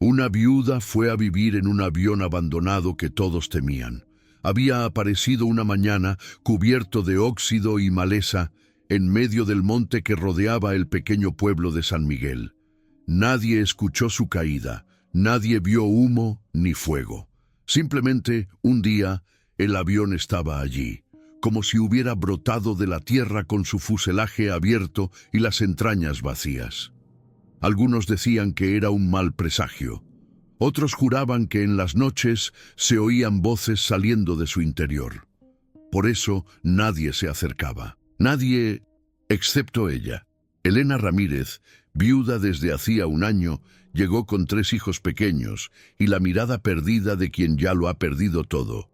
Una viuda fue a vivir en un avión abandonado que todos temían. Había aparecido una mañana cubierto de óxido y maleza en medio del monte que rodeaba el pequeño pueblo de San Miguel. Nadie escuchó su caída, nadie vio humo ni fuego. Simplemente, un día, el avión estaba allí, como si hubiera brotado de la tierra con su fuselaje abierto y las entrañas vacías. Algunos decían que era un mal presagio. Otros juraban que en las noches se oían voces saliendo de su interior. Por eso nadie se acercaba. Nadie, excepto ella. Elena Ramírez, viuda desde hacía un año, llegó con 3 hijos pequeños y la mirada perdida de quien ya lo ha perdido todo.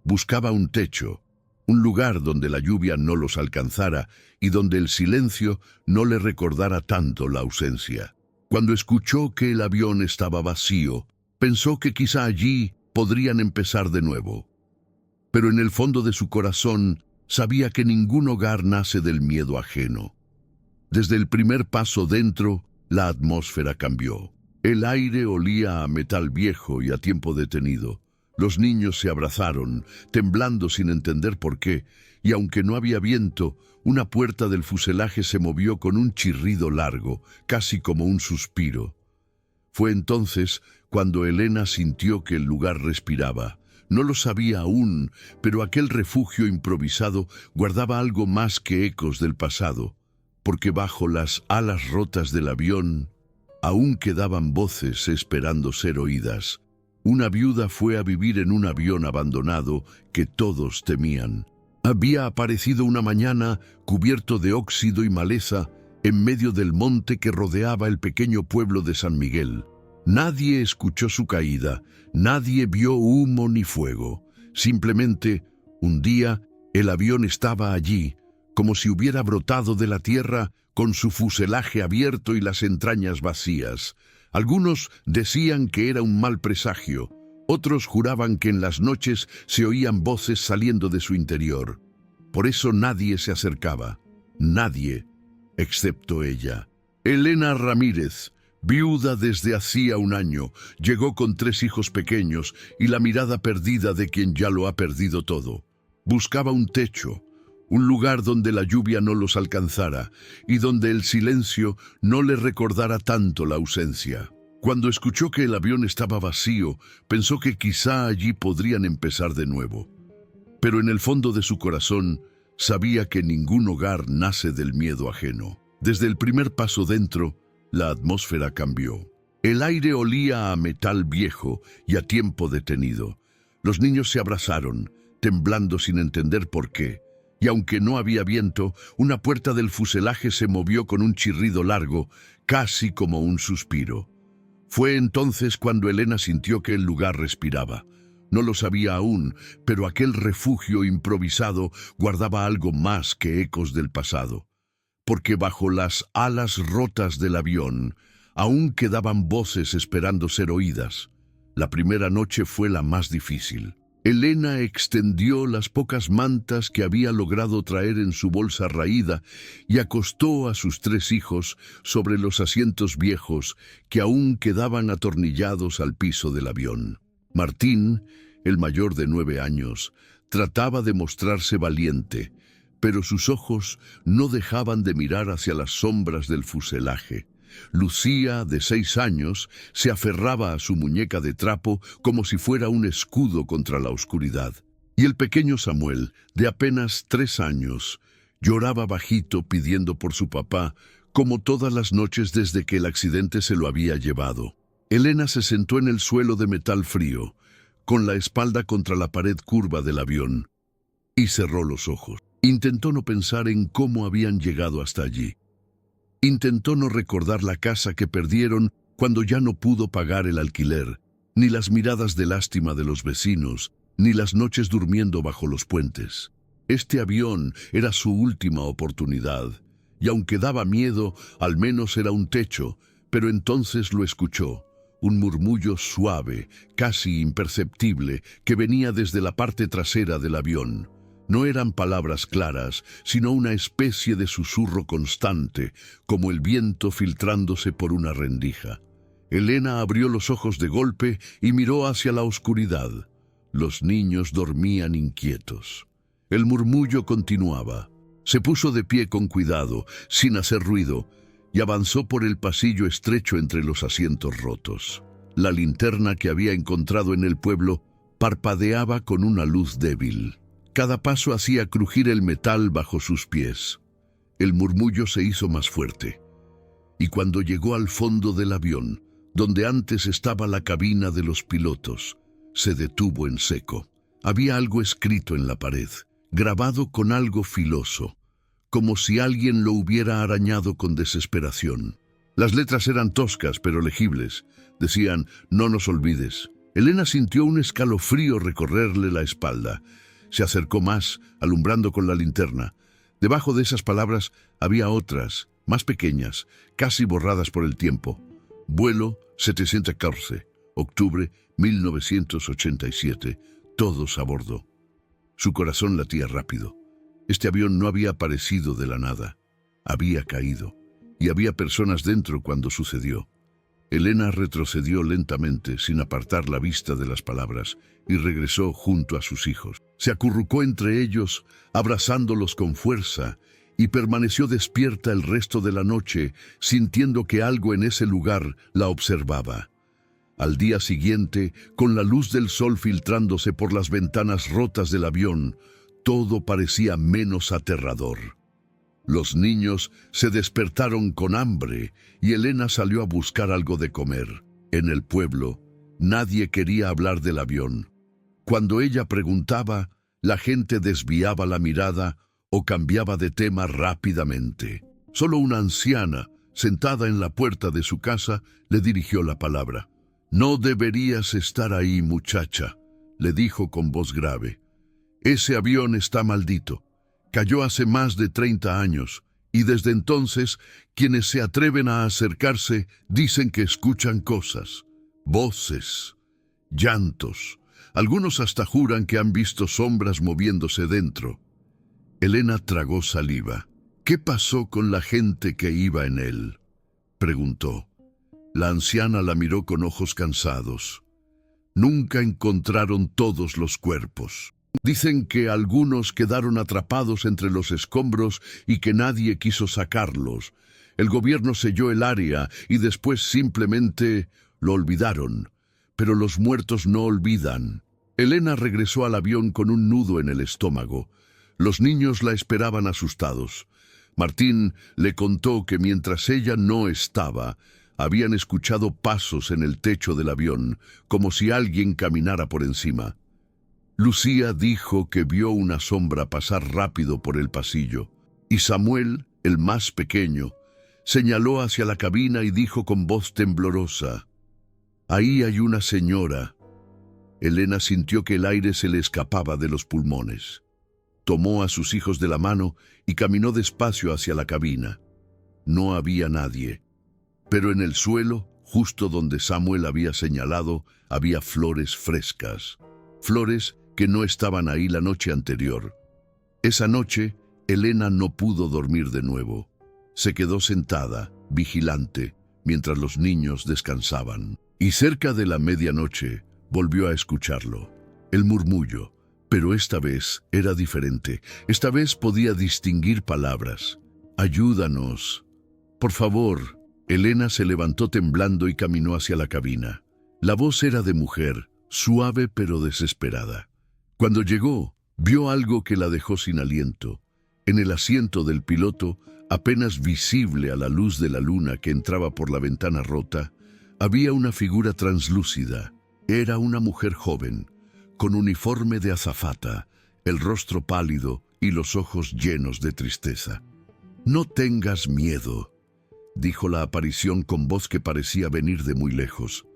Buscaba un techo, un lugar donde la lluvia no los alcanzara y donde el silencio no le recordara tanto la ausencia. Cuando escuchó que el avión estaba vacío, pensó que quizá allí podrían empezar de nuevo. Pero en el fondo de su corazón sabía que ningún hogar nace del miedo ajeno. Desde el primer paso dentro, la atmósfera cambió. El aire olía a metal viejo y a tiempo detenido. Los niños se abrazaron, temblando sin entender por qué, y aunque no había viento, una puerta del fuselaje se movió con un chirrido largo, casi como un suspiro. Fue entonces cuando Elena sintió que el lugar respiraba. No lo sabía aún, pero aquel refugio improvisado guardaba algo más que ecos del pasado, porque bajo las alas rotas del avión aún quedaban voces esperando ser oídas. Una viuda fue a vivir en un avión abandonado que todos temían. Había aparecido una mañana cubierto de óxido y maleza en medio del monte que rodeaba el pequeño pueblo de San Miguel. Nadie escuchó su caída, nadie vio humo ni fuego. Simplemente, un día, el avión estaba allí, como si hubiera brotado de la tierra con su fuselaje abierto y las entrañas vacías. Algunos decían que era un mal presagio, otros juraban que en las noches se oían voces saliendo de su interior. Por eso nadie se acercaba, nadie, excepto ella. Elena Ramírez, viuda desde hacía un año, llegó con 3 hijos pequeños y la mirada perdida de quien ya lo ha perdido todo. Buscaba un techo, un lugar donde la lluvia no los alcanzara y donde el silencio no le recordara tanto la ausencia. Cuando escuchó que el avión estaba vacío, pensó que quizá allí podrían empezar de nuevo. Pero en el fondo de su corazón sabía que ningún hogar nace del miedo ajeno. Desde el primer paso dentro, la atmósfera cambió. El aire olía a metal viejo y a tiempo detenido. Los niños se abrazaron, temblando sin entender por qué. Y aunque no había viento, una puerta del fuselaje se movió con un chirrido largo, casi como un suspiro. Fue entonces cuando Elena sintió que el lugar respiraba. No lo sabía aún, pero aquel refugio improvisado guardaba algo más que ecos del pasado. Porque bajo las alas rotas del avión aún quedaban voces esperando ser oídas. La primera noche fue la más difícil. Elena extendió las pocas mantas que había logrado traer en su bolsa raída y acostó a sus 3 hijos sobre los asientos viejos que aún quedaban atornillados al piso del avión. Martín, el mayor de 9 años, trataba de mostrarse valiente, pero sus ojos no dejaban de mirar hacia las sombras del fuselaje. Lucía, de 6 años, se aferraba a su muñeca de trapo como si fuera un escudo contra la oscuridad. Y el pequeño Samuel, de apenas 3 años, lloraba bajito pidiendo por su papá, como todas las noches desde que el accidente se lo había llevado. Elena se sentó en el suelo de metal frío, con la espalda contra la pared curva del avión, y cerró los ojos. Intentó no pensar en cómo habían llegado hasta allí. Intentó no recordar la casa que perdieron cuando ya no pudo pagar el alquiler, ni las miradas de lástima de los vecinos, ni las noches durmiendo bajo los puentes. Este avión era su última oportunidad, y aunque daba miedo, al menos era un techo, pero entonces lo escuchó, un murmullo suave, casi imperceptible, que venía desde la parte trasera del avión. No eran palabras claras, sino una especie de susurro constante, como el viento filtrándose por una rendija. Elena abrió los ojos de golpe y miró hacia la oscuridad. Los niños dormían inquietos. El murmullo continuaba. Se puso de pie con cuidado, sin hacer ruido, y avanzó por el pasillo estrecho entre los asientos rotos. La linterna que había encontrado en el pueblo parpadeaba con una luz débil. Cada paso hacía crujir el metal bajo sus pies. El murmullo se hizo más fuerte, y cuando llegó al fondo del avión, donde antes estaba la cabina de los pilotos, se detuvo en seco. Había algo escrito en la pared, grabado con algo filoso, como si alguien lo hubiera arañado con desesperación. Las letras eran toscas pero legibles. Decían: «No nos olvides». Elena sintió un escalofrío recorrerle la espalda. Se acercó más, alumbrando con la linterna. Debajo de esas palabras había otras, más pequeñas, casi borradas por el tiempo. Vuelo 714, octubre 1987, todos a bordo. Su corazón latía rápido. Este avión no había aparecido de la nada. Había caído, y había personas dentro cuando sucedió. Elena retrocedió lentamente, sin apartar la vista de las palabras, y regresó junto a sus hijos. Se acurrucó entre ellos, abrazándolos con fuerza, y permaneció despierta el resto de la noche, sintiendo que algo en ese lugar la observaba. Al día siguiente, con la luz del sol filtrándose por las ventanas rotas del avión, todo parecía menos aterrador. Los niños se despertaron con hambre y Elena salió a buscar algo de comer. En el pueblo, nadie quería hablar del avión. Cuando ella preguntaba, la gente desviaba la mirada o cambiaba de tema rápidamente. Solo una anciana, sentada en la puerta de su casa, le dirigió la palabra. «No deberías estar ahí, muchacha», le dijo con voz grave. «Ese avión está maldito. Cayó hace más de 30 años, y desde entonces, quienes se atreven a acercarse dicen que escuchan cosas, voces, llantos. Algunos hasta juran que han visto sombras moviéndose dentro». Elena tragó saliva. «¿Qué pasó con la gente que iba en él?», preguntó. La anciana la miró con ojos cansados. «Nunca encontraron todos los cuerpos. Dicen que algunos quedaron atrapados entre los escombros y que nadie quiso sacarlos. El gobierno selló el área y después simplemente lo olvidaron. Pero los muertos no olvidan». Elena regresó al avión con un nudo en el estómago. Los niños la esperaban asustados. Martín le contó que mientras ella no estaba, habían escuchado pasos en el techo del avión, como si alguien caminara por encima. Lucía dijo que vio una sombra pasar rápido por el pasillo, y Samuel, el más pequeño, señaló hacia la cabina y dijo con voz temblorosa: «Ahí hay una señora». Elena sintió que el aire se le escapaba de los pulmones. Tomó a sus hijos de la mano y caminó despacio hacia la cabina. No había nadie, pero en el suelo, justo donde Samuel había señalado, había flores frescas. Flores que no estaban ahí la noche anterior. Esa noche, Elena no pudo dormir de nuevo. Se quedó sentada, vigilante, mientras los niños descansaban. Y cerca de la medianoche, volvió a escucharlo. El murmullo, pero esta vez era diferente. Esta vez podía distinguir palabras. «Ayúdanos. Por favor». Elena se levantó temblando y caminó hacia la cabina. La voz era de mujer, suave pero desesperada. Cuando llegó, vio algo que la dejó sin aliento. En el asiento del piloto, apenas visible a la luz de la luna que entraba por la ventana rota, había una figura translúcida. Era una mujer joven, con uniforme de azafata, el rostro pálido y los ojos llenos de tristeza. «No tengas miedo», dijo la aparición con voz que parecía venir de muy lejos.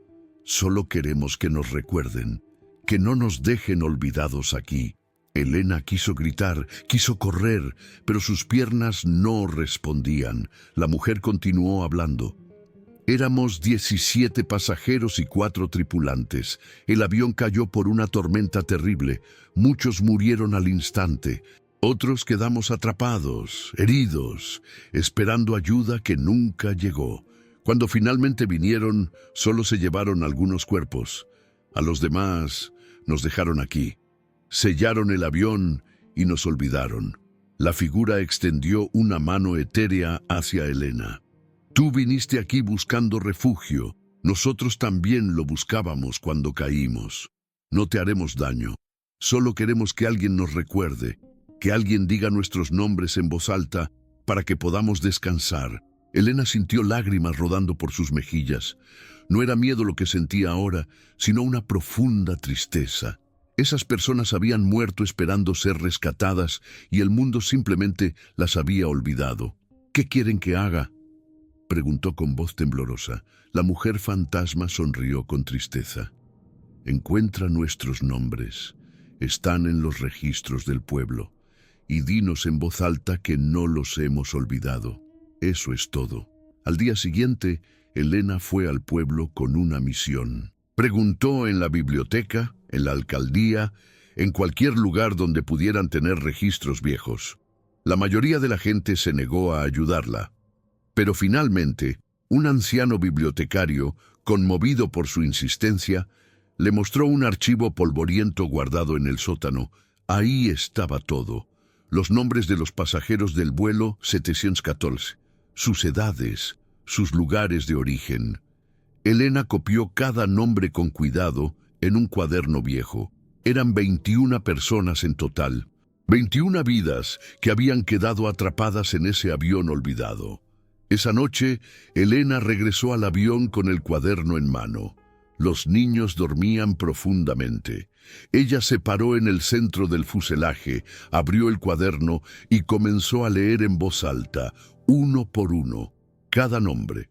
«Solo queremos que nos recuerden, que no nos dejen olvidados aquí». Elena quiso gritar, quiso correr, pero sus piernas no respondían. La mujer continuó hablando. «Éramos 17 pasajeros y 4 tripulantes. El avión cayó por una tormenta terrible. Muchos murieron al instante. Otros quedamos atrapados, heridos, esperando ayuda que nunca llegó. Cuando finalmente vinieron, solo se llevaron algunos cuerpos. A los demás nos dejaron aquí. Sellaron el avión y nos olvidaron. La figura extendió una mano etérea hacia Elena. Tú viniste aquí buscando refugio. Nosotros también lo buscábamos cuando caímos. No te haremos daño. Solo queremos que alguien nos recuerde, que alguien diga nuestros nombres en voz alta para que podamos descansar. Elena sintió lágrimas rodando por sus mejillas. No era miedo lo que sentía ahora, sino una profunda tristeza. Esas personas habían muerto esperando ser rescatadas y el mundo simplemente las había olvidado. ¿Qué quieren que haga?, preguntó con voz temblorosa. La mujer fantasma sonrió con tristeza. Encuentra nuestros nombres. Están en los registros del pueblo. Y dinos en voz alta que no los hemos olvidado. Eso es todo. Al día siguiente, Elena fue al pueblo con una misión. Preguntó en la biblioteca, en la alcaldía, en cualquier lugar donde pudieran tener registros viejos. La mayoría de la gente se negó a ayudarla. Pero finalmente, un anciano bibliotecario, conmovido por su insistencia, le mostró un archivo polvoriento guardado en el sótano. Ahí estaba todo. Los nombres de los pasajeros del vuelo 714, sus edades, sus lugares de origen. Elena copió cada nombre con cuidado en un cuaderno viejo. Eran 21 personas en total, 21 vidas que habían quedado atrapadas en ese avión olvidado. Esa noche, Elena regresó al avión con el cuaderno en mano. Los niños dormían profundamente. Ella se paró en el centro del fuselaje, abrió el cuaderno y comenzó a leer en voz alta, uno por uno, cada nombre.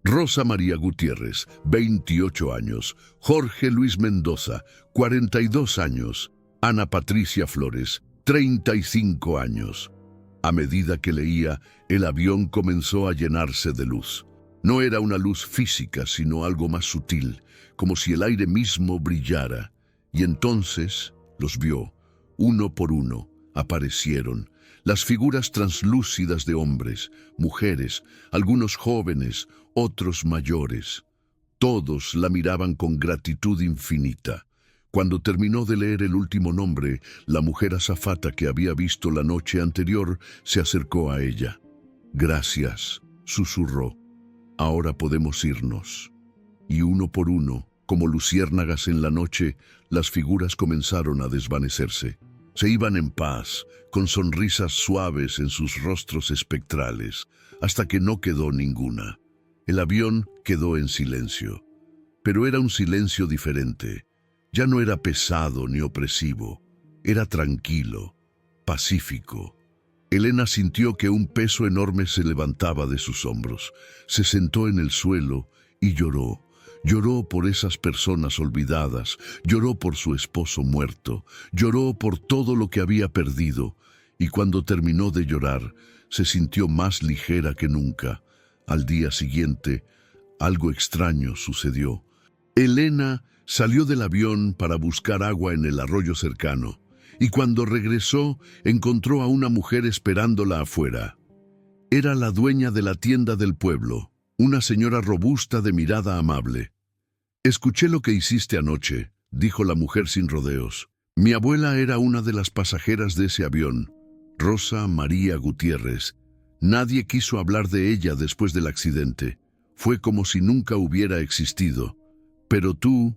Rosa María Gutiérrez, 28 años. Jorge Luis Mendoza, 42 años. Ana Patricia Flores, 35 años. A medida que leía, el avión comenzó a llenarse de luz. No era una luz física, sino algo más sutil, como si el aire mismo brillara. Y entonces los vio, uno por uno, aparecieron. Las figuras translúcidas de hombres, mujeres, algunos jóvenes, otros mayores. Todos la miraban con gratitud infinita. Cuando terminó de leer el último nombre, la mujer azafata que había visto la noche anterior se acercó a ella. «Gracias», susurró. «Ahora podemos irnos». Y uno por uno, como luciérnagas en la noche, las figuras comenzaron a desvanecerse. Se iban en paz, con sonrisas suaves en sus rostros espectrales, hasta que no quedó ninguna. El avión quedó en silencio. Pero era un silencio diferente. Ya no era pesado ni opresivo. Era tranquilo, pacífico. Elena sintió que un peso enorme se levantaba de sus hombros. Se sentó en el suelo y lloró. Lloró por esas personas olvidadas, lloró por su esposo muerto, lloró por todo lo que había perdido, y cuando terminó de llorar, se sintió más ligera que nunca. Al día siguiente, algo extraño sucedió. Elena salió del avión para buscar agua en el arroyo cercano, y cuando regresó, encontró a una mujer esperándola afuera. Era la dueña de la tienda del pueblo, una señora robusta de mirada amable. «Escuché lo que hiciste anoche», dijo la mujer sin rodeos. «Mi abuela era una de las pasajeras de ese avión, Rosa María Gutiérrez. Nadie quiso hablar de ella después del accidente. Fue como si nunca hubiera existido. Pero tú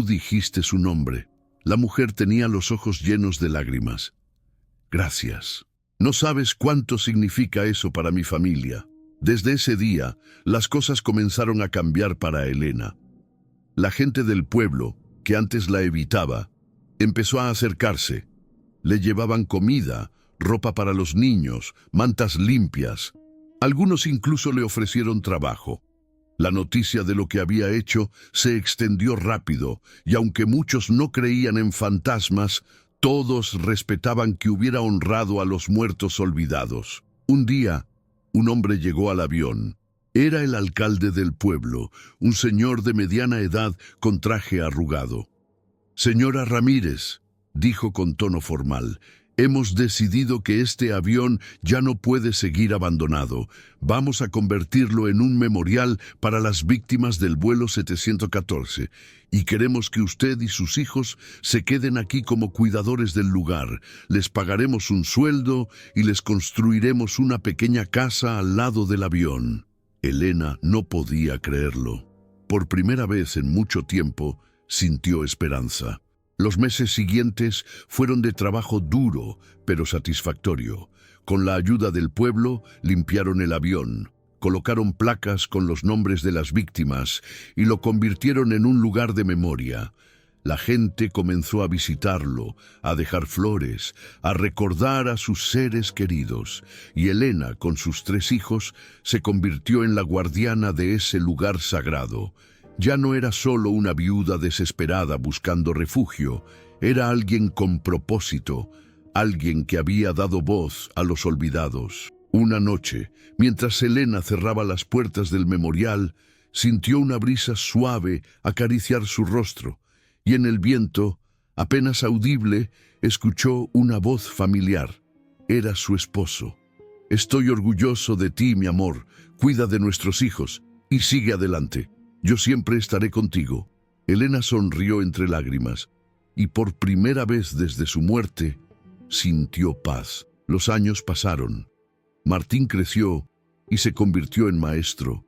dijiste su nombre». La mujer tenía los ojos llenos de lágrimas. «Gracias. No sabes cuánto significa eso para mi familia». Desde ese día, las cosas comenzaron a cambiar para Elena. La gente del pueblo, que antes la evitaba, empezó a acercarse. Le llevaban comida, ropa para los niños, mantas limpias. Algunos incluso le ofrecieron trabajo. La noticia de lo que había hecho se extendió rápido, y aunque muchos no creían en fantasmas, todos respetaban que hubiera honrado a los muertos olvidados. Un día, un hombre llegó al avión. Era el alcalde del pueblo, un señor de mediana edad con traje arrugado. «Señora Ramírez», dijo con tono formal, Hemos decidido que este avión ya no puede seguir abandonado. Vamos a convertirlo en un memorial para las víctimas del vuelo 714. Y queremos que usted y sus hijos se queden aquí como cuidadores del lugar. Les pagaremos un sueldo y les construiremos una pequeña casa al lado del avión. Elena no podía creerlo. Por primera vez en mucho tiempo, sintió esperanza. Los meses siguientes fueron de trabajo duro, pero satisfactorio. Con la ayuda del pueblo, limpiaron el avión, colocaron placas con los nombres de las víctimas y lo convirtieron en un lugar de memoria. La gente comenzó a visitarlo, a dejar flores, a recordar a sus seres queridos, y Elena, con sus 3 hijos, se convirtió en la guardiana de ese lugar sagrado. Ya no era solo una viuda desesperada buscando refugio, era alguien con propósito, alguien que había dado voz a los olvidados. Una noche, mientras Elena cerraba las puertas del memorial, sintió una brisa suave acariciar su rostro, y en el viento, apenas audible, escuchó una voz familiar. Era su esposo. «Estoy orgulloso de ti, mi amor. Cuida de nuestros hijos y sigue adelante. Yo siempre estaré contigo». Elena sonrió entre lágrimas y por primera vez desde su muerte sintió paz. Los años pasaron. Martín creció y se convirtió en maestro.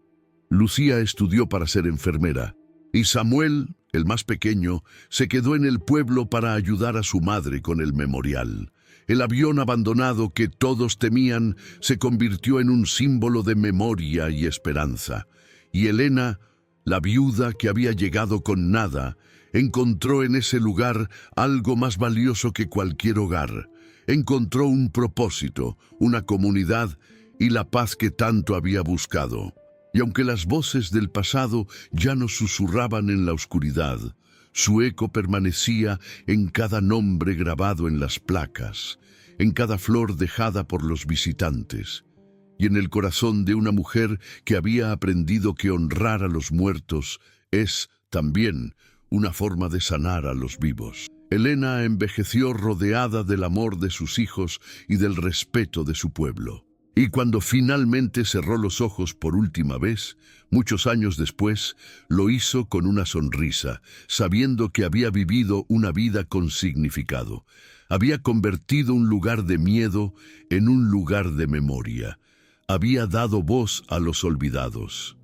Lucía estudió para ser enfermera y Samuel, el más pequeño, se quedó en el pueblo para ayudar a su madre con el memorial. El avión abandonado que todos temían se convirtió en un símbolo de memoria y esperanza. Y Elena, la viuda que había llegado con nada, encontró en ese lugar algo más valioso que cualquier hogar. Encontró un propósito, una comunidad y la paz que tanto había buscado. Y aunque las voces del pasado ya no susurraban en la oscuridad, su eco permanecía en cada nombre grabado en las placas, en cada flor dejada por los visitantes, y en el corazón de una mujer que había aprendido que honrar a los muertos es, también, una forma de sanar a los vivos. Elena envejeció rodeada del amor de sus hijos y del respeto de su pueblo. Y cuando finalmente cerró los ojos por última vez, muchos años después, lo hizo con una sonrisa, sabiendo que había vivido una vida con significado. Había convertido un lugar de miedo en un lugar de memoria. Había dado voz a los olvidados.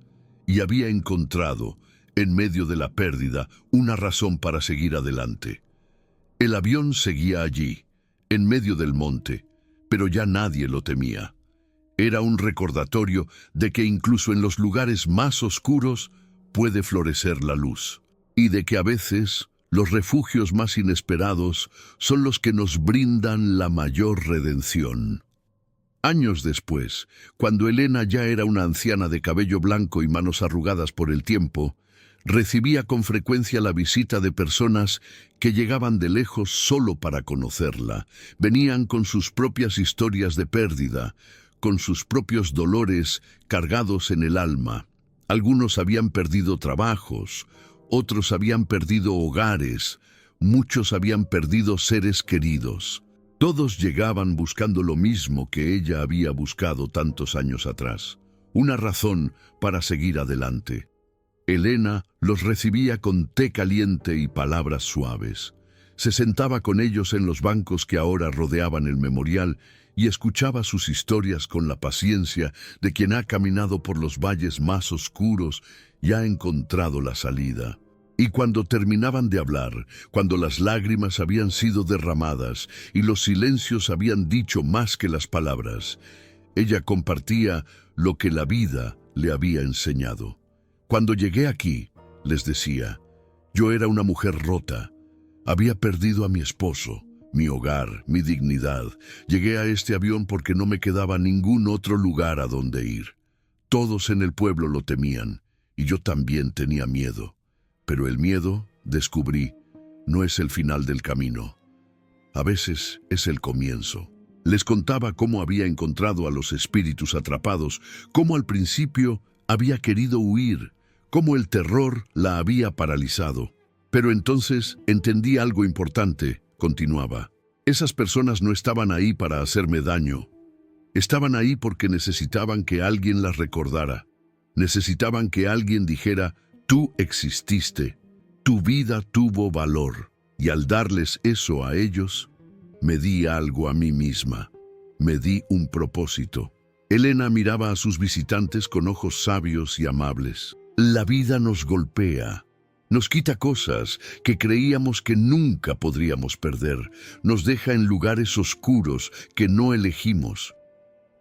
Y había encontrado, en medio de la pérdida, una razón para seguir adelante. El avión seguía allí, en medio del monte, pero ya nadie lo temía. Era un recordatorio de que incluso en los lugares más oscuros puede florecer la luz, y de que a veces los refugios más inesperados son los que nos brindan la mayor redención. Años después, cuando Elena ya era una anciana de cabello blanco y manos arrugadas por el tiempo, recibía con frecuencia la visita de personas que llegaban de lejos solo para conocerla. Venían con sus propias historias de pérdida, con sus propios dolores cargados en el alma. Algunos habían perdido trabajos, otros habían perdido hogares, muchos habían perdido seres queridos. Todos llegaban buscando lo mismo que ella había buscado tantos años atrás, una razón para seguir adelante. Elena los recibía con té caliente y palabras suaves. Se sentaba con ellos en los bancos que ahora rodeaban el memorial y escuchaba sus historias con la paciencia de quien ha caminado por los valles más oscuros y ha encontrado la salida. Y cuando terminaban de hablar, cuando las lágrimas habían sido derramadas y los silencios habían dicho más que las palabras, ella compartía lo que la vida le había enseñado. Cuando llegué aquí, les decía, yo era una mujer rota. Había perdido a mi esposo, mi hogar, mi dignidad. Llegué a este avión porque no me quedaba ningún otro lugar a donde ir. Todos en el pueblo lo temían, y yo también tenía miedo. Pero el miedo, descubrí, no es el final del camino. A veces es el comienzo. Les contaba cómo había encontrado a los espíritus atrapados, cómo al principio había querido huir, cómo el terror la había paralizado. Pero entonces entendí algo importante, continuaba. Esas personas no estaban ahí para hacerme daño. Estaban ahí porque necesitaban que alguien las recordara. Necesitaban que alguien dijera, tú exististe, tu vida tuvo valor. Y al darles eso a ellos, me di algo a mí misma. Me di un propósito. Elena miraba a sus visitantes con ojos sabios y amables. La vida nos golpea. Nos quita cosas que creíamos que nunca podríamos perder. Nos deja en lugares oscuros que no elegimos.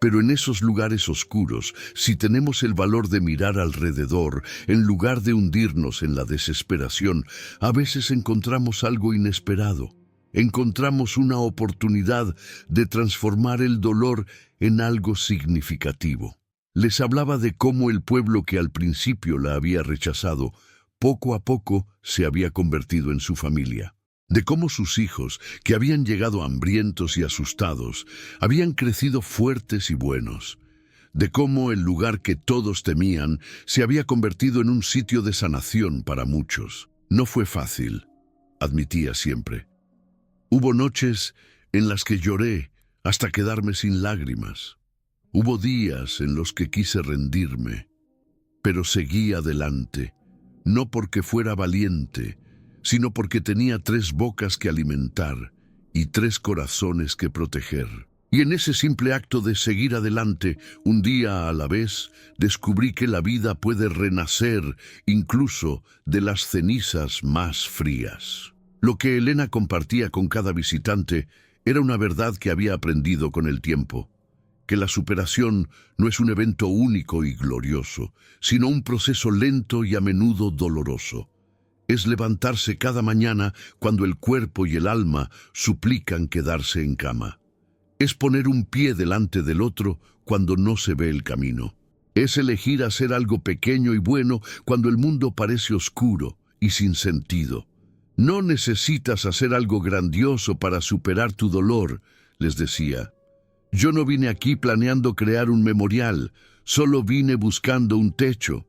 Pero en esos lugares oscuros, si tenemos el valor de mirar alrededor, en lugar de hundirnos en la desesperación, a veces encontramos algo inesperado. Encontramos una oportunidad de transformar el dolor en algo significativo. Les hablaba de cómo el pueblo que al principio la había rechazado, poco a poco se había convertido en su familia. De cómo sus hijos, que habían llegado hambrientos y asustados, habían crecido fuertes y buenos. De cómo el lugar que todos temían se había convertido en un sitio de sanación para muchos. No fue fácil, admitía siempre. Hubo noches en las que lloré hasta quedarme sin lágrimas. Hubo días en los que quise rendirme, pero seguí adelante, no porque fuera valiente, sino porque tenía 3 bocas que alimentar y 3 corazones que proteger. Y en ese simple acto de seguir adelante, un día a la vez, descubrí que la vida puede renacer incluso de las cenizas más frías. Lo que Elena compartía con cada visitante era una verdad que había aprendido con el tiempo, que la superación no es un evento único y glorioso, sino un proceso lento y a menudo doloroso. Es levantarse cada mañana cuando el cuerpo y el alma suplican quedarse en cama. Es poner un pie delante del otro cuando no se ve el camino. Es elegir hacer algo pequeño y bueno cuando el mundo parece oscuro y sin sentido. No necesitas hacer algo grandioso para superar tu dolor, les decía. Yo no vine aquí planeando crear un memorial, solo vine buscando un techo.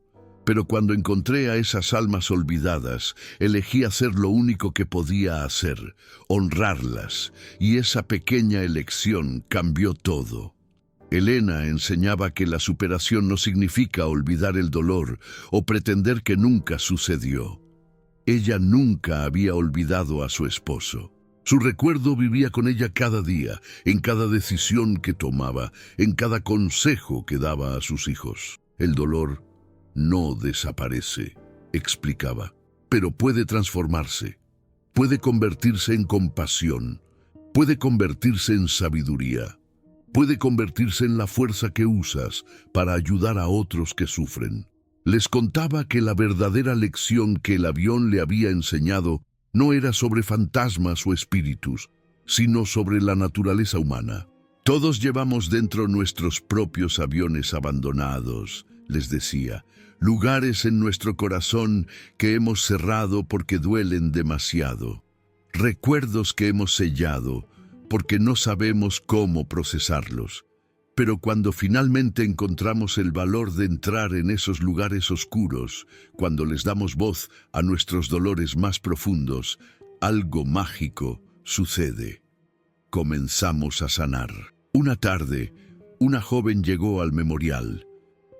Pero cuando encontré a esas almas olvidadas, elegí hacer lo único que podía hacer, honrarlas, y esa pequeña elección cambió todo. Elena enseñaba que la superación no significa olvidar el dolor o pretender que nunca sucedió. Ella nunca había olvidado a su esposo. Su recuerdo vivía con ella cada día, en cada decisión que tomaba, en cada consejo que daba a sus hijos. El dolor no desaparece, explicaba, pero puede transformarse, puede convertirse en compasión, puede convertirse en sabiduría, puede convertirse en la fuerza que usas para ayudar a otros que sufren. Les contaba que la verdadera lección que el avión le había enseñado no era sobre fantasmas o espíritus, sino sobre la naturaleza humana. Todos llevamos dentro nuestros propios aviones abandonados, les decía, lugares en nuestro corazón que hemos cerrado porque duelen demasiado, recuerdos que hemos sellado porque no sabemos cómo procesarlos. Pero cuando finalmente encontramos el valor de entrar en esos lugares oscuros, cuando les damos voz a nuestros dolores más profundos, algo mágico sucede. Comenzamos a sanar. Una tarde, una joven llegó al memorial.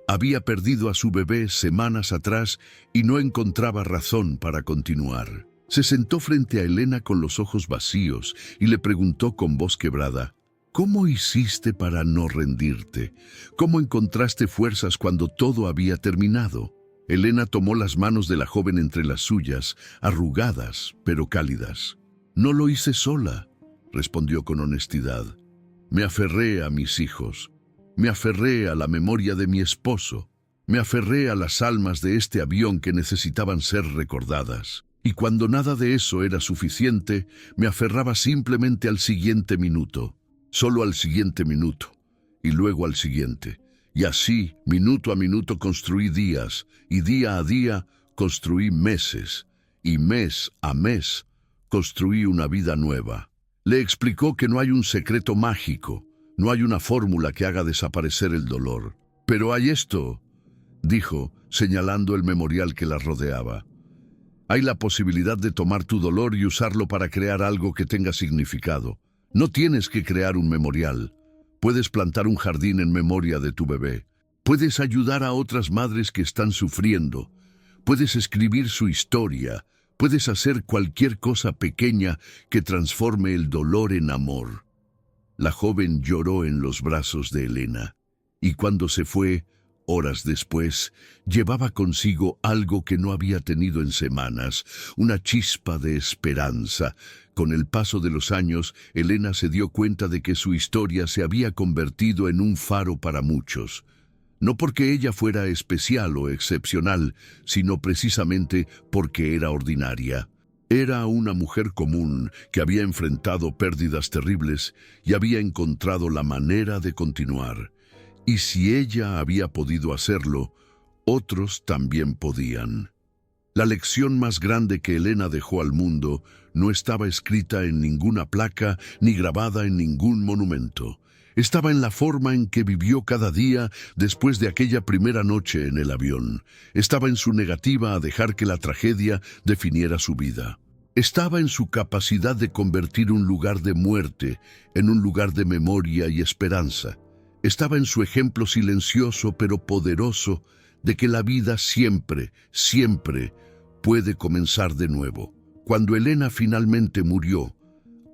Había perdido a su bebé semanas atrás y no encontraba razón para continuar. Se sentó frente a Elena con los ojos vacíos y le preguntó con voz quebrada, ¿cómo hiciste para no rendirte? ¿Cómo encontraste fuerzas cuando todo había terminado? Elena tomó las manos de la joven entre las suyas, arrugadas pero cálidas. No lo hice sola, respondió con honestidad. Me aferré a mis hijos. Me aferré a la memoria de mi esposo. Me aferré a las almas de este avión que necesitaban ser recordadas. Y cuando nada de eso era suficiente, me aferraba simplemente al siguiente minuto. Solo al siguiente minuto. Y luego al siguiente. Y así, minuto a minuto, construí días. Y día a día, construí meses. Y mes a mes, construí una vida nueva. Le explicó que no hay un secreto mágico. No hay una fórmula que haga desaparecer el dolor. Pero hay esto, dijo, señalando el memorial que la rodeaba. Hay la posibilidad de tomar tu dolor y usarlo para crear algo que tenga significado, No tienes que crear un memorial. Puedes plantar un jardín en memoria de tu bebé. Puedes ayudar a otras madres que están sufriendo. Puedes escribir su historia. Puedes hacer cualquier cosa pequeña que transforme el dolor en amor. La joven lloró en los brazos de Elena, y cuando se fue, horas después, llevaba consigo algo que no había tenido en semanas, una chispa de esperanza. Con el paso de los años, Elena se dio cuenta de que su historia se había convertido en un faro para muchos. No porque ella fuera especial o excepcional, sino precisamente porque era ordinaria. Era una mujer común que había enfrentado pérdidas terribles y había encontrado la manera de continuar. Y si ella había podido hacerlo, otros también podían. La lección más grande que Elena dejó al mundo no estaba escrita en ninguna placa ni grabada en ningún monumento. Estaba en la forma en que vivió cada día después de aquella primera noche en el avión. Estaba en su negativa a dejar que la tragedia definiera su vida. Estaba en su capacidad de convertir un lugar de muerte en un lugar de memoria y esperanza. Estaba en su ejemplo silencioso pero poderoso de que la vida siempre, siempre puede comenzar de nuevo. Cuando Elena finalmente murió,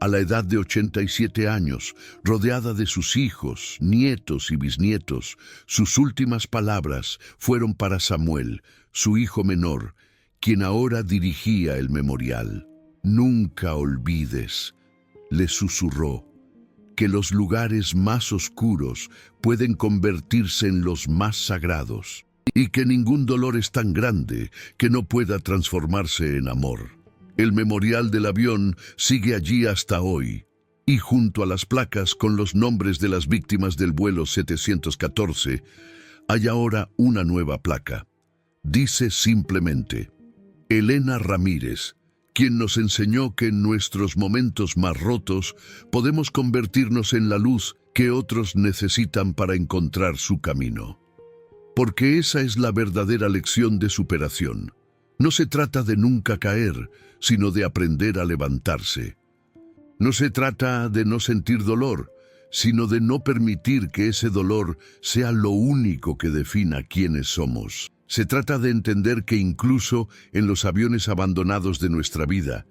a la edad de 87 años, rodeada de sus hijos, nietos y bisnietos, sus últimas palabras fueron para Samuel, su hijo menor, quien ahora dirigía el memorial. «Nunca olvides», le susurró, «que los lugares más oscuros pueden convertirse en los más sagrados, y que ningún dolor es tan grande que no pueda transformarse en amor». El memorial del avión sigue allí hasta hoy, y junto a las placas con los nombres de las víctimas del vuelo 714, hay ahora una nueva placa. Dice simplemente, Elena Ramírez, quien nos enseñó que en nuestros momentos más rotos podemos convertirnos en la luz que otros necesitan para encontrar su camino. Porque esa es la verdadera lección de superación. No se trata de nunca caer, sino de aprender a levantarse. No se trata de no sentir dolor, sino de no permitir que ese dolor sea lo único que defina quiénes somos. Se trata de entender que incluso en los aviones abandonados de nuestra vida,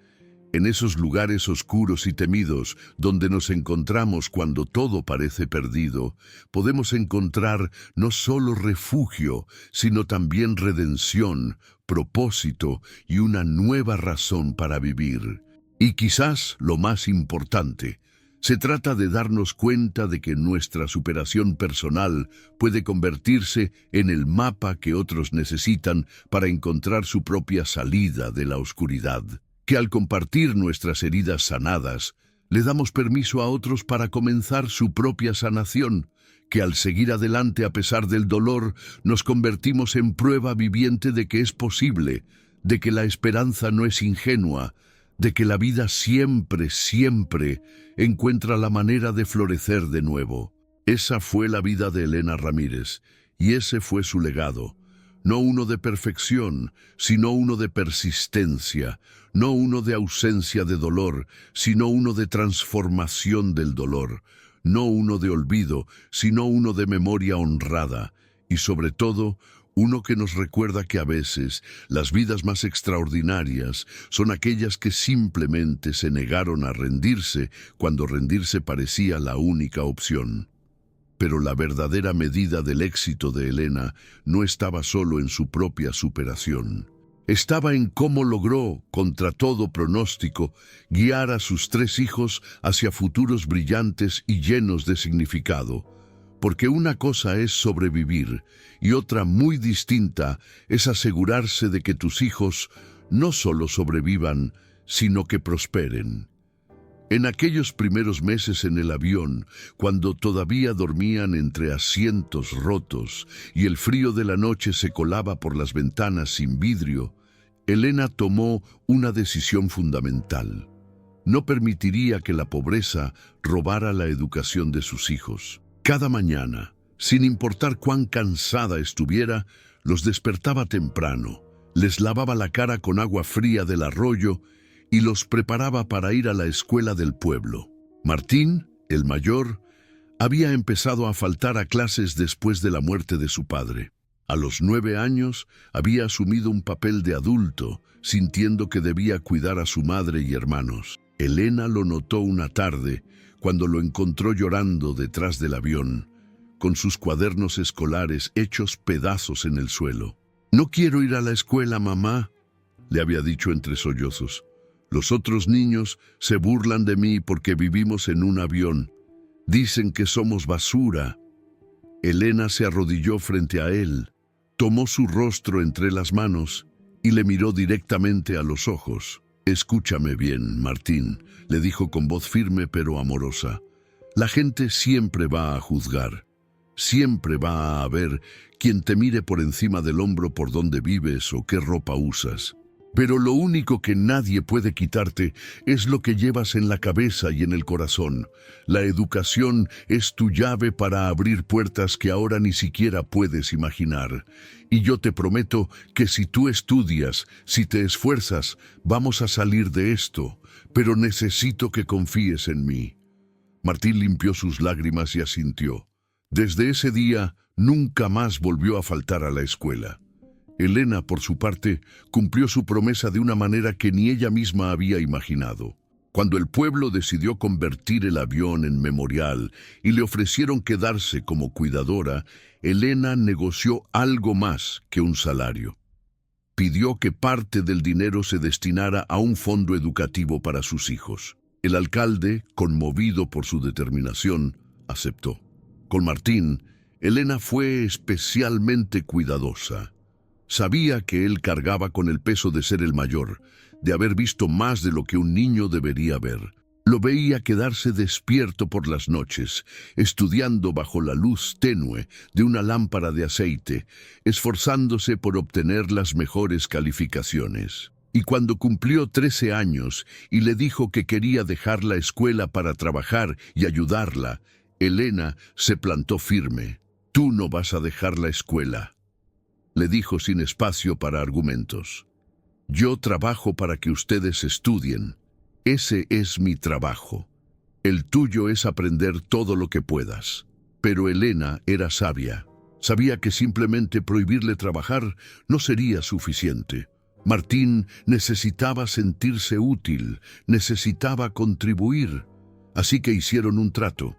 en esos lugares oscuros y temidos donde nos encontramos cuando todo parece perdido, podemos encontrar no solo refugio, sino también redención, propósito y una nueva razón para vivir. Y quizás lo más importante, se trata de darnos cuenta de que nuestra superación personal puede convertirse en el mapa que otros necesitan para encontrar su propia salida de la oscuridad. Que al compartir nuestras heridas sanadas, le damos permiso a otros para comenzar su propia sanación, que al seguir adelante a pesar del dolor, nos convertimos en prueba viviente de que es posible, de que la esperanza no es ingenua, de que la vida siempre, siempre encuentra la manera de florecer de nuevo. Esa fue la vida de Elena Ramírez, y ese fue su legado. No uno de perfección, sino uno de persistencia, no uno de ausencia de dolor, sino uno de transformación del dolor, no uno de olvido, sino uno de memoria honrada, y sobre todo, uno que nos recuerda que a veces las vidas más extraordinarias son aquellas que simplemente se negaron a rendirse cuando rendirse parecía la única opción. Pero la verdadera medida del éxito de Elena no estaba solo en su propia superación. Estaba en cómo logró, contra todo pronóstico, guiar a sus 3 hijos hacia futuros brillantes y llenos de significado. Porque una cosa es sobrevivir y otra muy distinta es asegurarse de que tus hijos no solo sobrevivan, sino que prosperen. En aquellos primeros meses en el avión, cuando todavía dormían entre asientos rotos y el frío de la noche se colaba por las ventanas sin vidrio, Elena tomó una decisión fundamental. No permitiría que la pobreza robara la educación de sus hijos. Cada mañana, sin importar cuán cansada estuviera, los despertaba temprano, les lavaba la cara con agua fría del arroyo y los preparaba para ir a la escuela del pueblo. Martín, el mayor, había empezado a faltar a clases después de la muerte de su padre. A los 9 años había asumido un papel de adulto, sintiendo que debía cuidar a su madre y hermanos. Elena lo notó una tarde, cuando lo encontró llorando detrás del avión, con sus cuadernos escolares hechos pedazos en el suelo. «No quiero ir a la escuela, mamá», le había dicho entre sollozos. «Los otros niños se burlan de mí porque vivimos en un avión. Dicen que somos basura». Elena se arrodilló frente a él, tomó su rostro entre las manos y le miró directamente a los ojos. «Escúchame bien, Martín», le dijo con voz firme pero amorosa. «La gente siempre va a juzgar. Siempre va a haber quien te mire por encima del hombro por dónde vives o qué ropa usas. Pero lo único que nadie puede quitarte es lo que llevas en la cabeza y en el corazón. La educación es tu llave para abrir puertas que ahora ni siquiera puedes imaginar. Y yo te prometo que si tú estudias, si te esfuerzas, vamos a salir de esto. Pero necesito que confíes en mí». Martín limpió sus lágrimas y asintió. Desde ese día, nunca más volvió a faltar a la escuela. Elena, por su parte, cumplió su promesa de una manera que ni ella misma había imaginado. Cuando el pueblo decidió convertir el avión en memorial y le ofrecieron quedarse como cuidadora, Elena negoció algo más que un salario. Pidió que parte del dinero se destinara a un fondo educativo para sus hijos. El alcalde, conmovido por su determinación, aceptó. Con Martín, Elena fue especialmente cuidadosa. Sabía que él cargaba con el peso de ser el mayor, de haber visto más de lo que un niño debería ver. Lo veía quedarse despierto por las noches, estudiando bajo la luz tenue de una lámpara de aceite, esforzándose por obtener las mejores calificaciones. Y cuando cumplió 13 años y le dijo que quería dejar la escuela para trabajar y ayudarla, Elena se plantó firme. «Tú no vas a dejar la escuela», le dijo sin espacio para argumentos. «Yo trabajo para que ustedes estudien. Ese es mi trabajo. El tuyo es aprender todo lo que puedas». Pero Elena era sabia. Sabía que simplemente prohibirle trabajar no sería suficiente. Martín necesitaba sentirse útil, necesitaba contribuir. Así que hicieron un trato.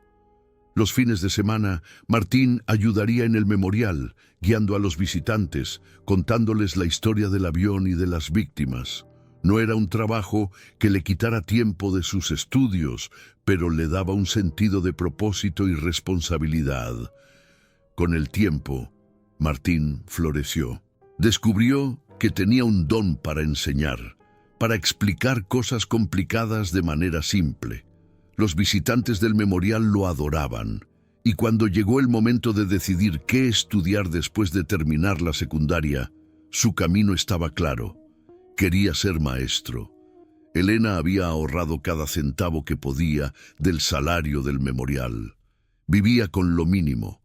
Los fines de semana, Martín ayudaría en el memorial, guiando a los visitantes, contándoles la historia del avión y de las víctimas. No era un trabajo que le quitara tiempo de sus estudios, pero le daba un sentido de propósito y responsabilidad. Con el tiempo, Martín floreció. Descubrió que tenía un don para enseñar, para explicar cosas complicadas de manera simple. Los visitantes del memorial lo adoraban, y cuando llegó el momento de decidir qué estudiar después de terminar la secundaria, su camino estaba claro. Quería ser maestro. Elena había ahorrado cada centavo que podía del salario del memorial. Vivía con lo mínimo.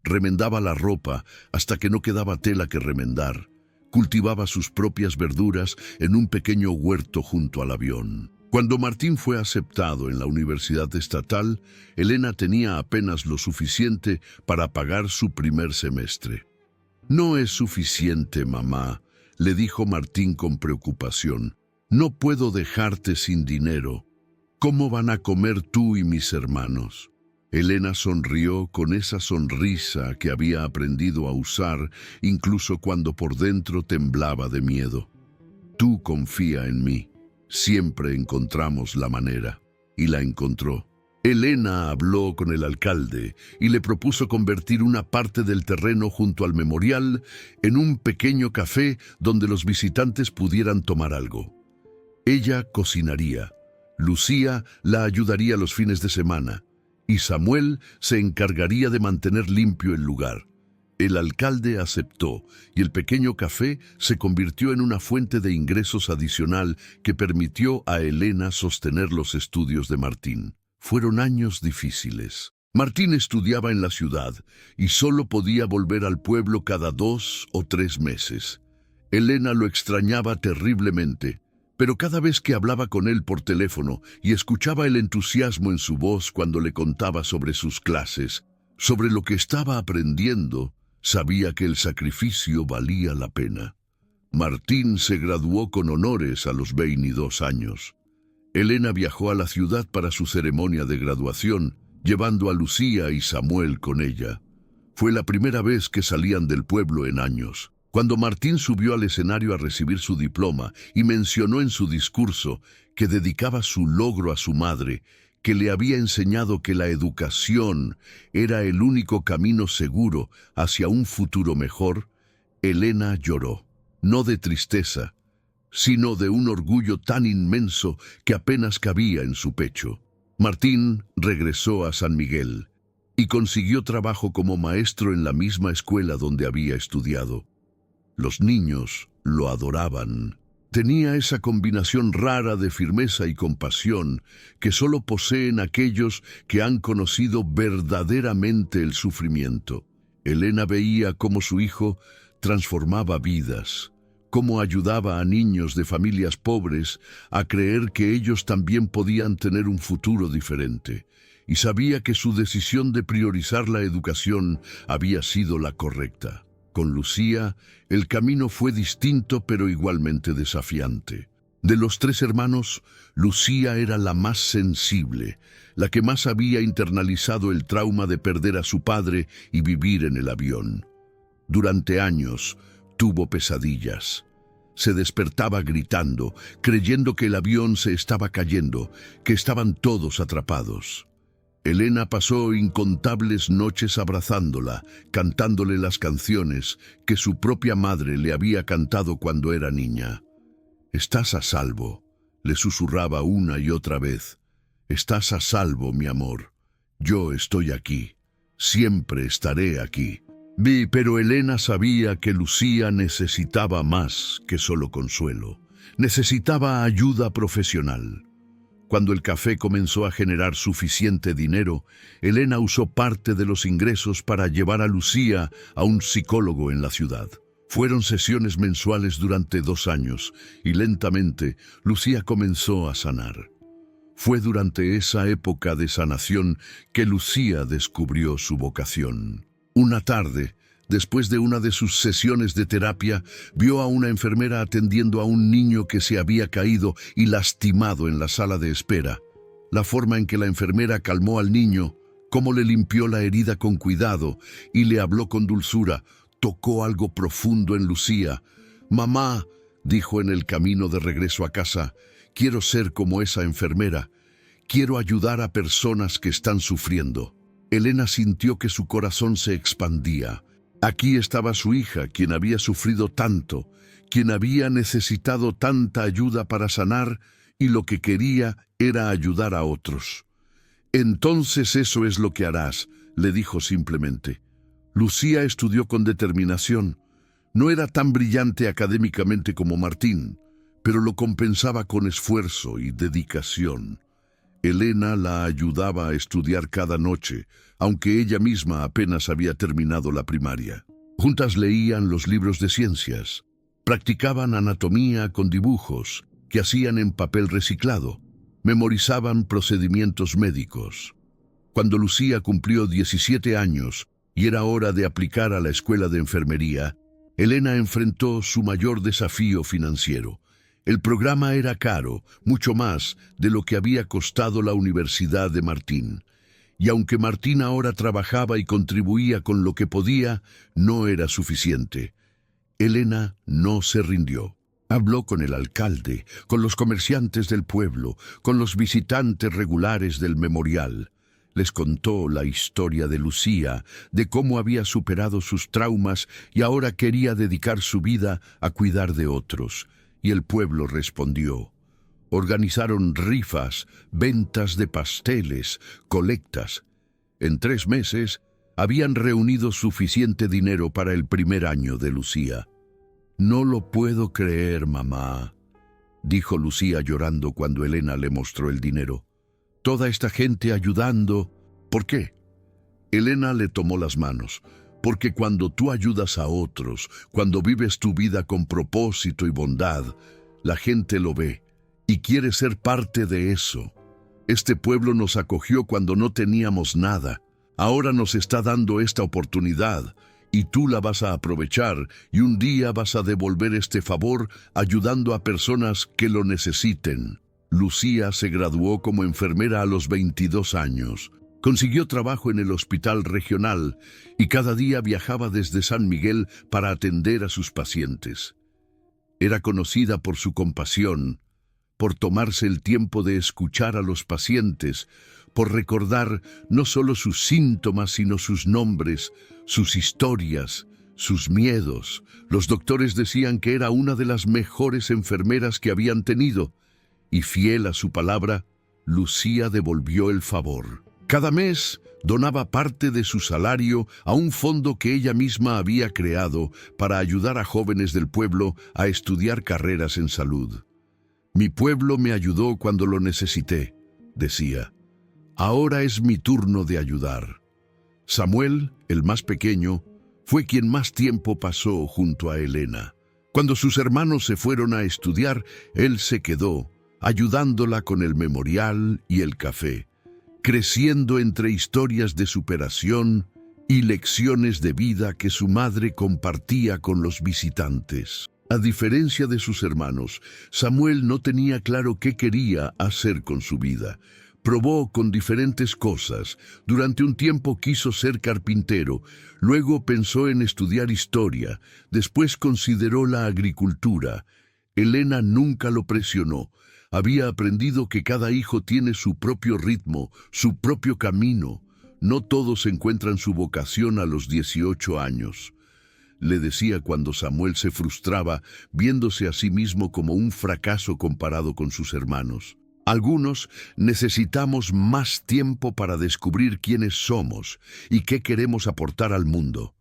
Remendaba la ropa hasta que no quedaba tela que remendar. Cultivaba sus propias verduras en un pequeño huerto junto al avión. Cuando Martín fue aceptado en la Universidad Estatal, Elena tenía apenas lo suficiente para pagar su primer semestre. «No es suficiente, mamá», le dijo Martín con preocupación. «No puedo dejarte sin dinero. ¿Cómo van a comer tú y mis hermanos?». Elena sonrió con esa sonrisa que había aprendido a usar incluso cuando por dentro temblaba de miedo. «Tú confía en mí. Siempre encontramos la manera». Y la encontró. Elena habló con el alcalde y le propuso convertir una parte del terreno junto al memorial en un pequeño café donde los visitantes pudieran tomar algo. Ella cocinaría, Lucía la ayudaría los fines de semana y Samuel se encargaría de mantener limpio el lugar. El alcalde aceptó y el pequeño café se convirtió en una fuente de ingresos adicional que permitió a Elena sostener los estudios de Martín. Fueron años difíciles. Martín estudiaba en la ciudad y solo podía volver al pueblo cada 2 o 3 meses. Elena lo extrañaba terriblemente, pero cada vez que hablaba con él por teléfono y escuchaba el entusiasmo en su voz cuando le contaba sobre sus clases, sobre lo que estaba aprendiendo, sabía que el sacrificio valía la pena. Martín se graduó con honores a los 22 años. Elena viajó a la ciudad para su ceremonia de graduación, llevando a Lucía y Samuel con ella. Fue la primera vez que salían del pueblo en años. Cuando Martín subió al escenario a recibir su diploma y mencionó en su discurso que dedicaba su logro a su madre, que le había enseñado que la educación era el único camino seguro hacia un futuro mejor, Elena lloró, no de tristeza, sino de un orgullo tan inmenso que apenas cabía en su pecho. Martín regresó a San Miguel y consiguió trabajo como maestro en la misma escuela donde había estudiado. Los niños lo adoraban. Tenía esa combinación rara de firmeza y compasión que solo poseen aquellos que han conocido verdaderamente el sufrimiento. Elena veía cómo su hijo transformaba vidas, cómo ayudaba a niños de familias pobres a creer que ellos también podían tener un futuro diferente, y sabía que su decisión de priorizar la educación había sido la correcta. Con Lucía, el camino fue distinto pero igualmente desafiante. De los 3 hermanos, Lucía era la más sensible, la que más había internalizado el trauma de perder a su padre y vivir en el avión. Durante años, tuvo pesadillas. Se despertaba gritando, creyendo que el avión se estaba cayendo, que estaban todos atrapados. Elena pasó incontables noches abrazándola, cantándole las canciones que su propia madre le había cantado cuando era niña. «Estás a salvo», le susurraba una y otra vez. «Estás a salvo, mi amor. Yo estoy aquí. Siempre estaré aquí». Pero Elena sabía que Lucía necesitaba más que solo consuelo. Necesitaba ayuda profesional. Cuando el café comenzó a generar suficiente dinero, Elena usó parte de los ingresos para llevar a Lucía a un psicólogo en la ciudad. Fueron sesiones mensuales durante 2 años y lentamente Lucía comenzó a sanar. Fue durante esa época de sanación que Lucía descubrió su vocación. Una tarde, después de una de sus sesiones de terapia, vio a una enfermera atendiendo a un niño que se había caído y lastimado en la sala de espera. La forma en que la enfermera calmó al niño, cómo le limpió la herida con cuidado y le habló con dulzura, tocó algo profundo en Lucía. «Mamá», dijo en el camino de regreso a casa, «quiero ser como esa enfermera. Quiero ayudar a personas que están sufriendo». Elena sintió que su corazón se expandía. Aquí estaba su hija, quien había sufrido tanto, quien había necesitado tanta ayuda para sanar, y lo que quería era ayudar a otros. «Entonces eso es lo que harás», le dijo simplemente. Lucía estudió con determinación. No era tan brillante académicamente como Martín, pero lo compensaba con esfuerzo y dedicación. Elena la ayudaba a estudiar cada noche, aunque ella misma apenas había terminado la primaria. Juntas leían los libros de ciencias, practicaban anatomía con dibujos que hacían en papel reciclado, memorizaban procedimientos médicos. Cuando Lucía cumplió 17 años y era hora de aplicar a la escuela de enfermería, Elena enfrentó su mayor desafío financiero. El programa era caro, mucho más de lo que había costado la Universidad de Martín. Y aunque Martín ahora trabajaba y contribuía con lo que podía, no era suficiente. Elena no se rindió. Habló con el alcalde, con los comerciantes del pueblo, con los visitantes regulares del memorial. Les contó la historia de Lucía, de cómo había superado sus traumas y ahora quería dedicar su vida a cuidar de otros. Y el pueblo respondió. Organizaron rifas, ventas de pasteles, colectas. En 3 meses habían reunido suficiente dinero para el primer año de Lucía. «No lo puedo creer, mamá», dijo Lucía llorando cuando Elena le mostró el dinero. «Toda esta gente ayudando. ¿Por qué?» Elena le tomó las manos. «Porque cuando tú ayudas a otros, cuando vives tu vida con propósito y bondad, la gente lo ve. y quiere ser parte de eso. Este pueblo nos acogió cuando no teníamos nada. Ahora nos está dando esta oportunidad y tú la vas a aprovechar y un día vas a devolver este favor ayudando a personas que lo necesiten. Lucía se graduó como enfermera a los 22 años. Consiguió trabajo en el hospital regional y cada día viajaba desde San Miguel para atender a sus pacientes. Era conocida por su compasión, por tomarse el tiempo de escuchar a los pacientes, por recordar no solo sus síntomas, sino sus nombres, sus historias, sus miedos. Los doctores decían que era una de las mejores enfermeras que habían tenido, y fiel a su palabra, Lucía devolvió el favor. Cada mes donaba parte de su salario a un fondo que ella misma había creado para ayudar a jóvenes del pueblo a estudiar carreras en salud. Mi pueblo me ayudó cuando lo necesité, decía. Ahora es mi turno de ayudar. Samuel, el más pequeño, fue quien más tiempo pasó junto a Elena. Cuando sus hermanos se fueron a estudiar, él se quedó, ayudándola con el memorial y el café, creciendo entre historias de superación y lecciones de vida que su madre compartía con los visitantes. A diferencia de sus hermanos, Samuel no tenía claro qué quería hacer con su vida. Probó con diferentes cosas. Durante un tiempo quiso ser carpintero, luego pensó en estudiar historia, después consideró la agricultura. Elena nunca lo presionó. Había aprendido que cada hijo tiene su propio ritmo, su propio camino. No todos encuentran su vocación a los 18 años. Le decía cuando Samuel se frustraba, viéndose a sí mismo como un fracaso comparado con sus hermanos. Algunos necesitamos más tiempo para descubrir quiénes somos y qué queremos aportar al mundo.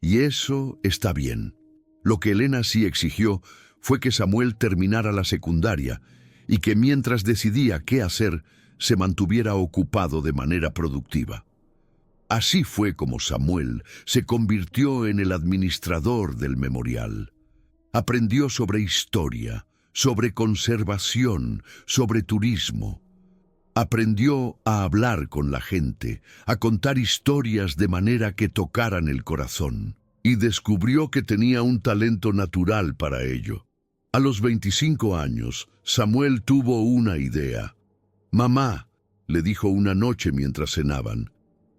Y eso está bien. Lo que Elena sí exigió fue que Samuel terminara la secundaria y que mientras decidía qué hacer, se mantuviera ocupado de manera productiva. Así fue como Samuel se convirtió en el administrador del memorial. Aprendió sobre historia, sobre conservación, sobre turismo. Aprendió a hablar con la gente, a contar historias de manera que tocaran el corazón, y descubrió que tenía un talento natural para ello. A los 25 años, Samuel tuvo una idea. «Mamá», le dijo una noche mientras cenaban,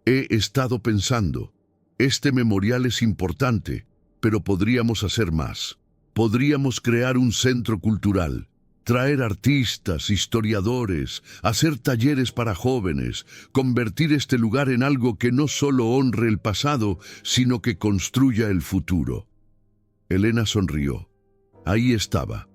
«he estado pensando, este memorial es importante, pero podríamos hacer más. Podríamos crear un centro cultural, traer artistas, historiadores, hacer talleres para jóvenes, convertir este lugar en algo que no solo honre el pasado, sino que construya el futuro». Elena sonrió. Ahí estaba.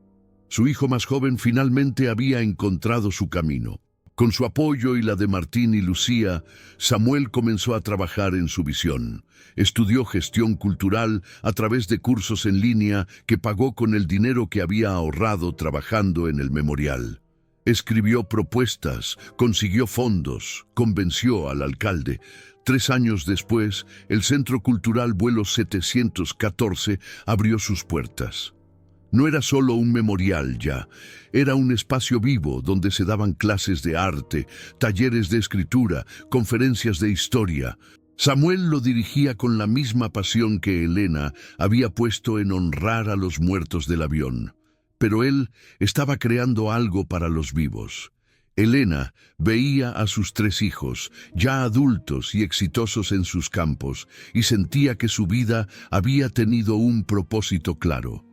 Su hijo más joven finalmente había encontrado su camino. Con su apoyo y la de Martín y Lucía, Samuel comenzó a trabajar en su visión. Estudió gestión cultural a través de cursos en línea que pagó con el dinero que había ahorrado trabajando en el memorial. Escribió propuestas, consiguió fondos, convenció al alcalde. 3 años después, el Centro Cultural Vuelo 714 abrió sus puertas. No era solo un memorial ya, era un espacio vivo donde se daban clases de arte, talleres de escritura, conferencias de historia. Samuel lo dirigía con la misma pasión que Elena había puesto en honrar a los muertos del avión. Pero él estaba creando algo para los vivos. Elena veía a sus 3 hijos, ya adultos y exitosos en sus campos, y sentía que su vida había tenido un propósito claro.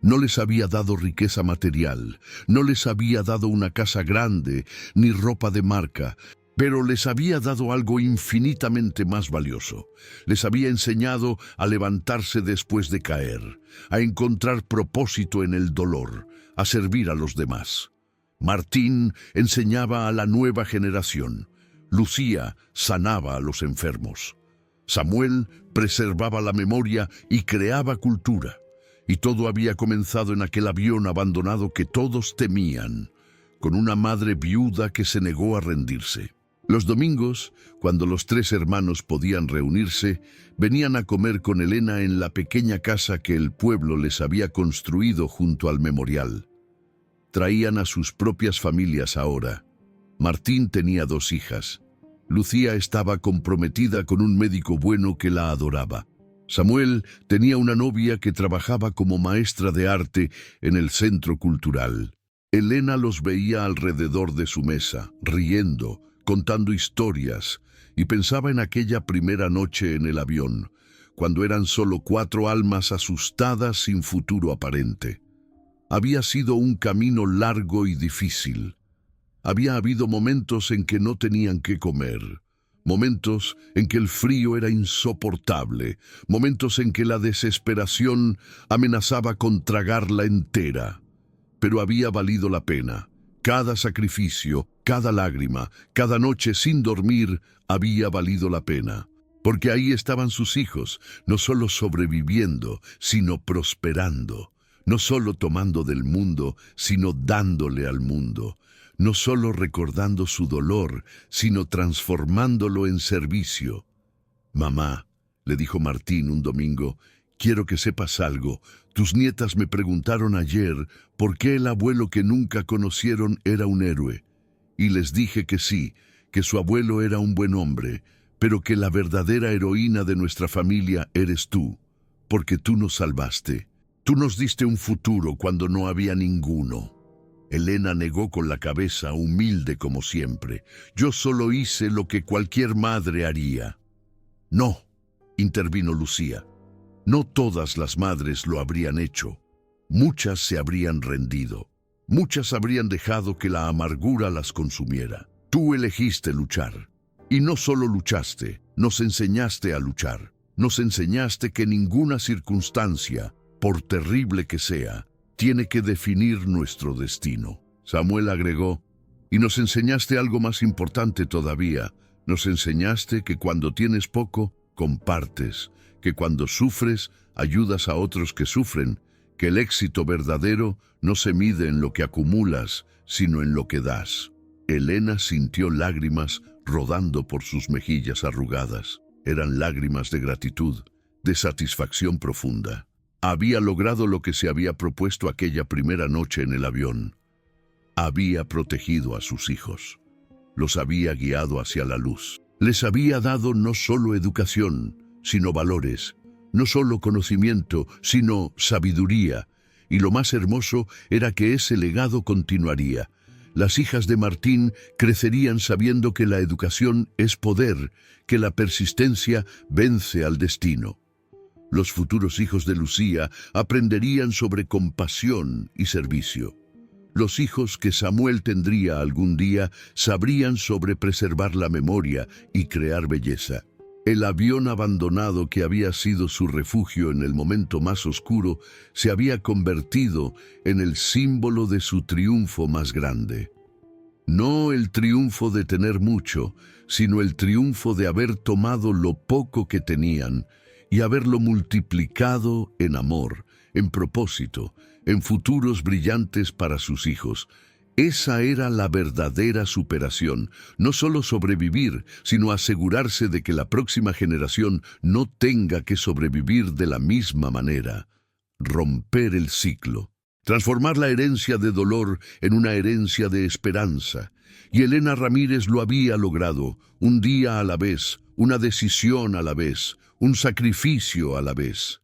No les había dado riqueza material, no les había dado una casa grande, ni ropa de marca, pero les había dado algo infinitamente más valioso. Les había enseñado a levantarse después de caer, a encontrar propósito en el dolor, a servir a los demás. Martín enseñaba a la nueva generación. Lucía sanaba a los enfermos. Samuel preservaba la memoria y creaba cultura. Y todo había comenzado en aquel avión abandonado que todos temían, con una madre viuda que se negó a rendirse. Los domingos, cuando los 3 hermanos podían reunirse, venían a comer con Elena en la pequeña casa que el pueblo les había construido junto al memorial. traían a sus propias familias ahora. Martín tenía 2 hijas. Lucía estaba comprometida con un médico bueno que la adoraba. Samuel tenía una novia que trabajaba como maestra de arte en el centro cultural. Elena los veía alrededor de su mesa, riendo, contando historias, y pensaba en aquella primera noche en el avión, cuando eran solo 4 almas asustadas sin futuro aparente. Había sido un camino largo y difícil. Había habido momentos en que no tenían qué comer, momentos en que el frío era insoportable, momentos en que la desesperación amenazaba con tragarla entera. Pero había valido la pena. Cada sacrificio, cada lágrima, cada noche sin dormir había valido la pena. Porque ahí estaban sus hijos, no solo sobreviviendo, sino prosperando. No solo tomando del mundo, sino dándole al mundo. No solo recordando su dolor, sino transformándolo en servicio. «Mamá», le dijo Martín un domingo, «quiero que sepas algo. Tus nietas me preguntaron ayer por qué el abuelo que nunca conocieron era un héroe. Y les dije que sí, que su abuelo era un buen hombre, pero que la verdadera heroína de nuestra familia eres tú, porque tú nos salvaste. Tú nos diste un futuro cuando no había ninguno». Elena negó con la cabeza, humilde como siempre. «Yo solo hice lo que cualquier madre haría». «No», intervino Lucía. «No todas las madres lo habrían hecho. Muchas se habrían rendido. Muchas habrían dejado que la amargura las consumiera. Tú elegiste luchar. Y no solo luchaste, nos enseñaste a luchar. Nos enseñaste que ninguna circunstancia, por terrible que sea, tiene que definir nuestro destino». Samuel agregó, «Y nos enseñaste algo más importante todavía. Nos enseñaste que cuando tienes poco, compartes, que cuando sufres, ayudas a otros que sufren, que el éxito verdadero no se mide en lo que acumulas, sino en lo que das». Elena sintió lágrimas rodando por sus mejillas arrugadas. Eran lágrimas de gratitud, de satisfacción profunda. Había logrado lo que se había propuesto aquella primera noche en el avión. Había protegido a sus hijos. Los había guiado hacia la luz. Les había dado no solo educación, sino valores. No solo conocimiento, sino sabiduría. Y lo más hermoso era que ese legado continuaría. Las hijas de Martín crecerían sabiendo que la educación es poder, que la persistencia vence al destino. Los futuros hijos de Lucía aprenderían sobre compasión y servicio. Los hijos que Samuel tendría algún día sabrían sobre preservar la memoria y crear belleza. El avión abandonado que había sido su refugio en el momento más oscuro se había convertido en el símbolo de su triunfo más grande. No el triunfo de tener mucho, sino el triunfo de haber tomado lo poco que tenían y haberlo multiplicado en amor, en propósito, en futuros brillantes para sus hijos. Esa era la verdadera superación, no solo sobrevivir, sino asegurarse de que la próxima generación no tenga que sobrevivir de la misma manera. Romper el ciclo, transformar la herencia de dolor en una herencia de esperanza. Y Elena Ramírez lo había logrado, un día a la vez, una decisión a la vez, un sacrificio a la vez.